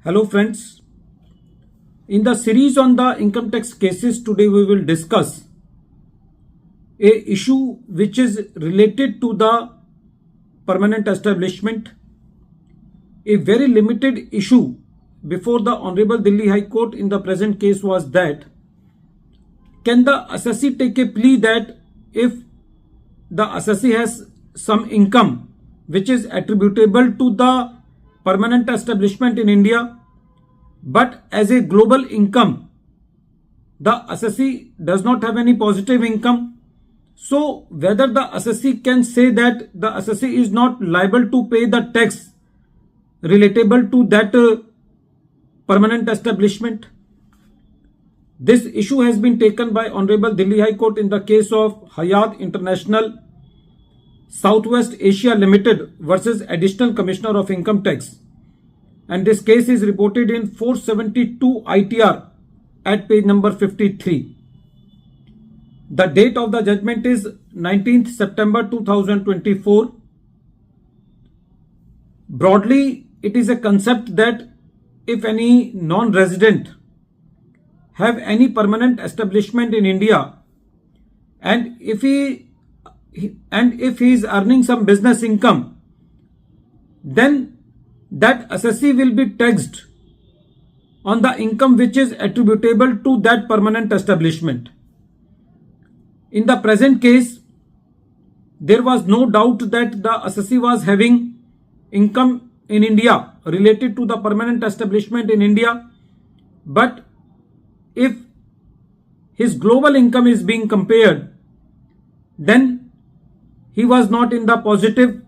Hello friends, in the series on the income tax cases, today we will discuss a issue which is related to the permanent establishment. A very limited issue before the Honorable Delhi High Court in the present case was that can the assessee take a plea that if the assessee has some income which is attributable to the permanent establishment in India, but as a global income, the assessee does not have any positive income. So whether the assessee can say that the assessee is not liable to pay the tax relatable to that permanent establishment. This issue has been taken by Honorable Delhi High Court in the case of Hayat International Southwest Asia Limited versus Additional Commissioner of Income Tax. And this case is reported in 472 ITR at page number 53. The date of the judgment is 19th September 2024. Broadly, it is a concept that if any non-resident have any permanent establishment in India and if he is earning some business income, then that assessee will be taxed on the income which is attributable to that permanent establishment. In the present case, there was no doubt that the assessee was having income in India related to the permanent establishment in India, but if his global income is being compared, then he was not in the positive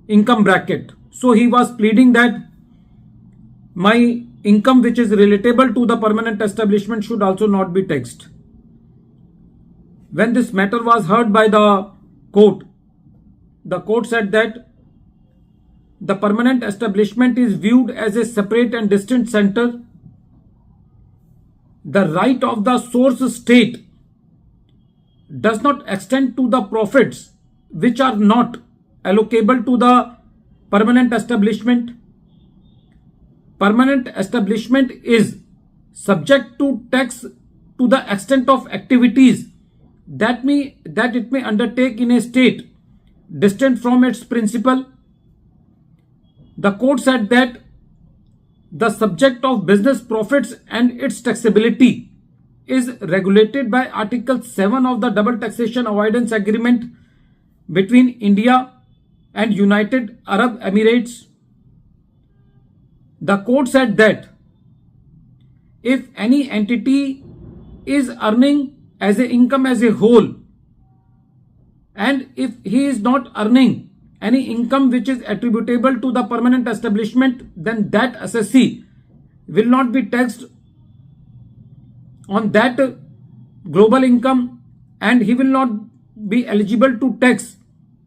income bracket. So he was pleading that my income which is relatable to the permanent establishment should also not be taxed. When this matter was heard by the court said that the permanent establishment is viewed as a separate and distinct center. The right of the source state does not extend to the profits which are not allocable to the permanent establishment. Permanent establishment is subject to tax to the extent of activities that it may undertake in a state distant from its principal. The court said that the subject of business profits and its taxability is regulated by Article 7 of the Double Taxation Avoidance Agreement between India and United Arab Emirates. The court said that if any entity is earning as an income as a whole, and if he is not earning any income which is attributable to the permanent establishment, then that assessee will not be taxed on that global income and he will not be eligible to tax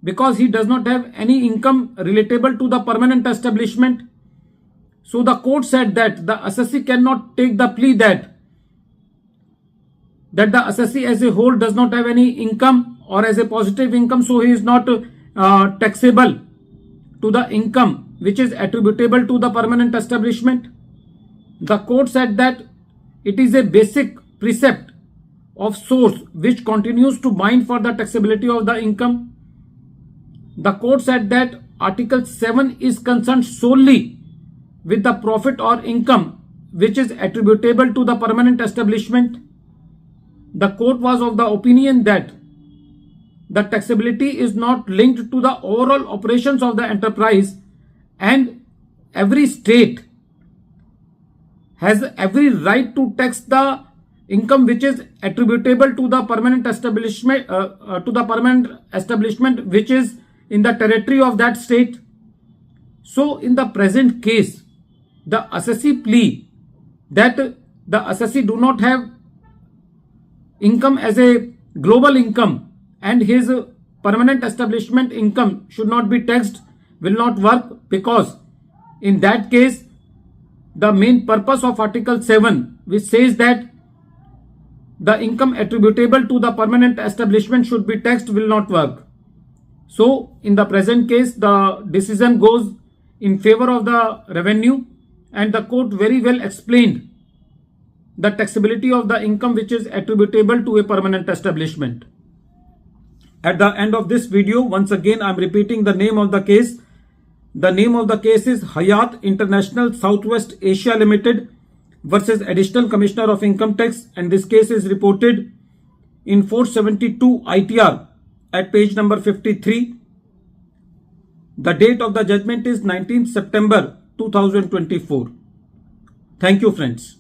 because he does not have any income relatable to the permanent establishment. So the court said that the assessee cannot take the plea that the assessee as a whole does not have any income or as a positive income, so he is not taxable to the income which is attributable to the permanent establishment. The court said that it is a basic precept of source which continues to bind for the taxability of the income. The court said that Article 7 is concerned solely with the profit or income which is attributable to the permanent establishment. The court was of the opinion that the taxability is not linked to the overall operations of the enterprise and every state has every right to tax the income which is attributable to the permanent establishment which is in the territory of that state. So in the present case, the assessee plea that the assessee do not have income as a global income and his permanent establishment income should not be taxed will not work, because in that case the main purpose of Article 7, which says that the income attributable to the permanent establishment should be taxed, will not work. So in the present case, the decision goes in favor of the revenue and the court very well explained the taxability of the income which is attributable to a permanent establishment. At the end of this video, once again I am repeating the name of the case. The name of the case is Hayat International Southwest Asia Limited versus Additional Commissioner of Income Tax, and this case is reported in 472 ITR at page number 53. The date of the judgment is 19th September 2024. Thank you, friends.